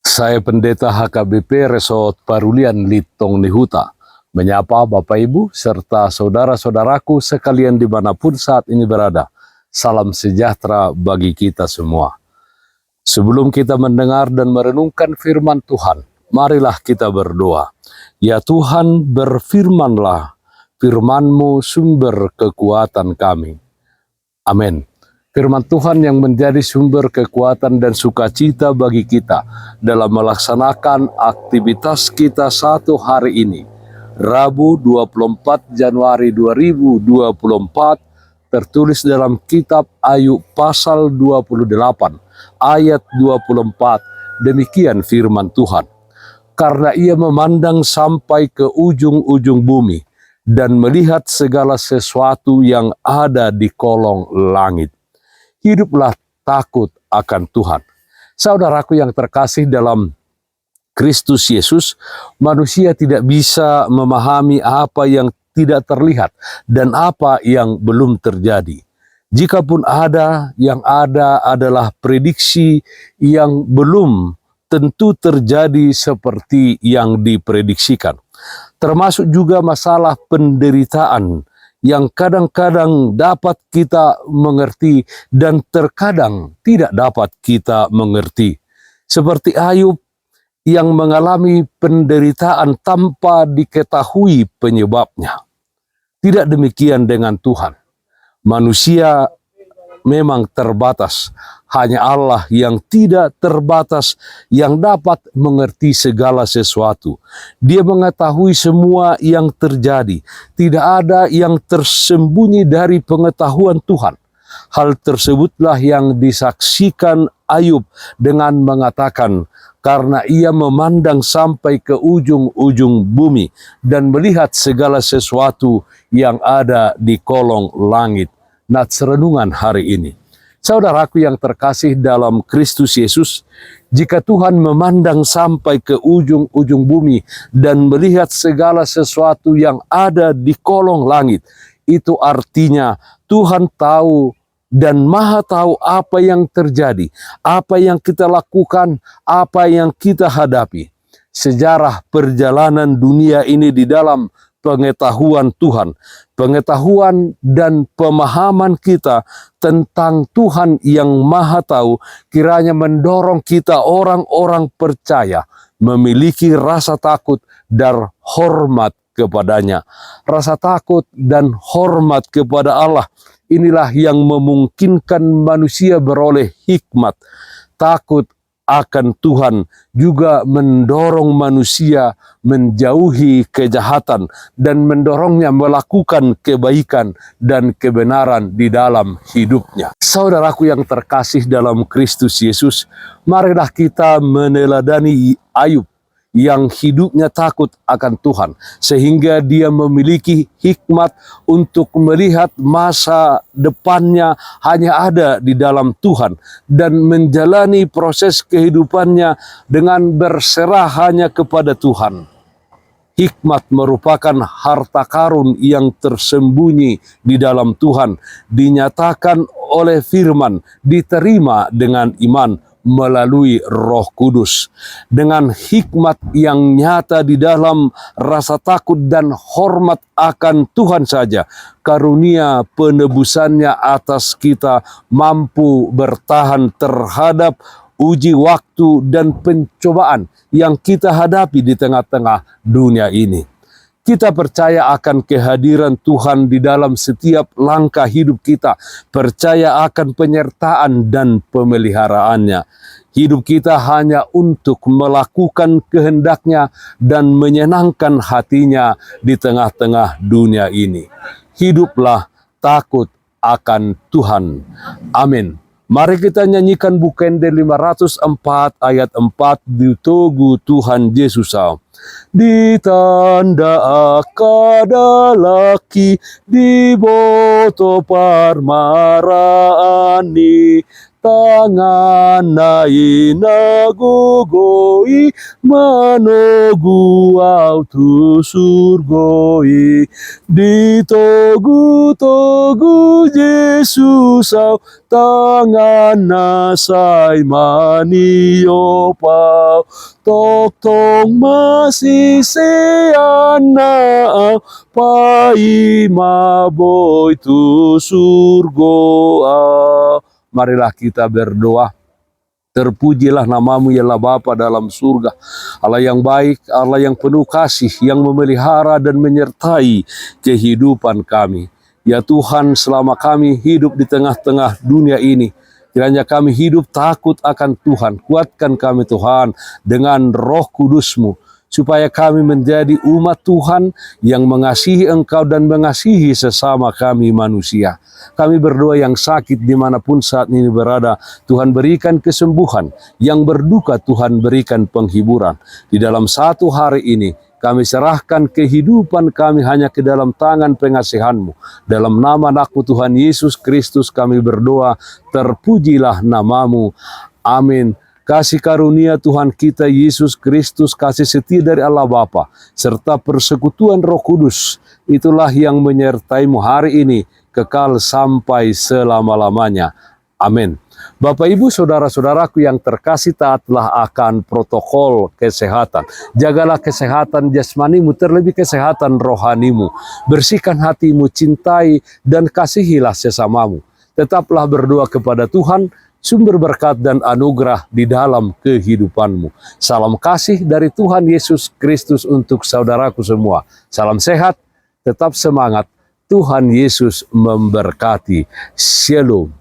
Saya Pendeta HKBP Resort Parulian Litong Nihuta, menyapa Bapak Ibu serta saudara-saudaraku sekalian dimanapun saat ini berada. Salam sejahtera bagi kita semua. Sebelum kita mendengar dan merenungkan firman Tuhan, marilah kita berdoa. Ya Tuhan, berfirmanlah, firman-Mu sumber kekuatan kami. Amin. Firman Tuhan yang menjadi sumber kekuatan dan sukacita bagi kita dalam melaksanakan aktivitas kita satu hari ini. Rabu 24 Januari 2024 tertulis dalam kitab Ayub pasal 28 ayat 24. Demikian firman Tuhan. Karena ia memandang sampai ke ujung-ujung bumi dan melihat segala sesuatu yang ada di kolong langit. Hiduplah takut akan Tuhan. Saudaraku yang terkasih dalam Kristus Yesus, manusia tidak bisa memahami apa yang tidak terlihat dan apa yang belum terjadi. Jikapun ada, yang ada adalah prediksi yang belum tentu terjadi seperti yang diprediksikan. Termasuk juga masalah penderitaan yang kadang-kadang dapat kita mengerti dan terkadang tidak dapat kita mengerti. Seperti Ayub yang mengalami penderitaan tanpa diketahui penyebabnya. Tidak demikian dengan Tuhan. Manusia memang terbatas. Hanya Allah yang tidak terbatas yang dapat mengerti segala sesuatu. Dia mengetahui semua yang terjadi. Tidak ada yang tersembunyi dari pengetahuan Tuhan. Hal tersebutlah yang disaksikan Ayub dengan mengatakan, karena ia memandang sampai ke ujung-ujung bumi dan melihat segala sesuatu yang ada di kolong langit. Nats renungan hari ini. Saudaraku yang terkasih dalam Kristus Yesus, jika Tuhan memandang sampai ke ujung-ujung bumi dan melihat segala sesuatu yang ada di kolong langit, itu artinya Tuhan tahu dan Maha tahu apa yang terjadi, apa yang kita lakukan, apa yang kita hadapi. Sejarah perjalanan dunia ini di dalam pengetahuan Tuhan, pengetahuan dan pemahaman kita tentang Tuhan yang Maha Tahu kiranya mendorong kita orang-orang percaya memiliki rasa takut dan hormat kepadanya. Rasa takut dan hormat kepada Allah inilah yang memungkinkan manusia beroleh hikmat. Takut akan Tuhan juga mendorong manusia menjauhi kejahatan dan mendorongnya melakukan kebaikan dan kebenaran di dalam hidupnya. Saudaraku yang terkasih dalam Kristus Yesus, marilah kita meneladani Ayub yang hidupnya takut akan Tuhan, sehingga dia memiliki hikmat untuk melihat masa depannya hanya ada di dalam Tuhan, dan menjalani proses kehidupannya dengan berserah hanya kepada Tuhan. Hikmat merupakan harta karun yang tersembunyi di dalam Tuhan, dinyatakan oleh firman, diterima dengan iman melalui Roh Kudus. Dengan hikmat yang nyata di dalam rasa takut dan hormat akan Tuhan saja, karunia penebusannya atas kita mampu bertahan terhadap uji waktu dan pencobaan yang kita hadapi di tengah-tengah dunia ini. Kita percaya akan kehadiran Tuhan di dalam setiap langkah hidup kita, percaya akan penyertaan dan pemeliharaannya. Hidup kita hanya untuk melakukan kehendak-Nya dan menyenangkan hati-Nya di tengah-tengah dunia ini. Hiduplah takut akan Tuhan. Amin. Mari kita nyanyikan Bukende 504 ayat 4 di Togu Tuhan Yesus. Ditanda akada laki di boto parmarani, tangan na inagugoi, manogu au tu surgoi. Di togu-togu Yesus au, tangan nasai manio pau. Tok tong masih seana au, pai maboy tu surgo au. Marilah kita berdoa. Terpujilah namamu ya Allah Bapa dalam surga, Allah yang baik, Allah yang penuh kasih, yang memelihara dan menyertai kehidupan kami. Ya Tuhan, selama kami hidup di tengah-tengah dunia ini, kiranya kami hidup takut akan Tuhan. Kuatkan kami Tuhan dengan Roh Kudus-Mu, supaya kami menjadi umat Tuhan yang mengasihi Engkau dan mengasihi sesama kami manusia. Kami berdoa yang sakit dimanapun saat ini berada, Tuhan berikan kesembuhan. Yang berduka Tuhan berikan penghiburan. Di dalam satu hari ini, kami serahkan kehidupan kami hanya ke dalam tangan pengasihan-Mu. Dalam nama anakmu Tuhan Yesus Kristus kami berdoa, terpujilah namamu. Amin. Kasih karunia Tuhan kita Yesus Kristus, kasih setia dari Allah Bapa, serta persekutuan Roh Kudus, itulah yang menyertaimu hari ini, kekal sampai selama-lamanya. Amin. Bapak Ibu Saudara-saudaraku yang terkasih, taatlah akan protokol kesehatan. Jagalah kesehatan jasmanimu, terlebih kesehatan rohanimu. Bersihkan hatimu, cintai dan kasihilah sesamamu. Tetaplah berdoa kepada Tuhan, sumber berkat dan anugerah di dalam kehidupanmu. Salam kasih dari Tuhan Yesus Kristus untuk saudaraku semua. Salam sehat, tetap semangat. Tuhan Yesus memberkati. Shalom.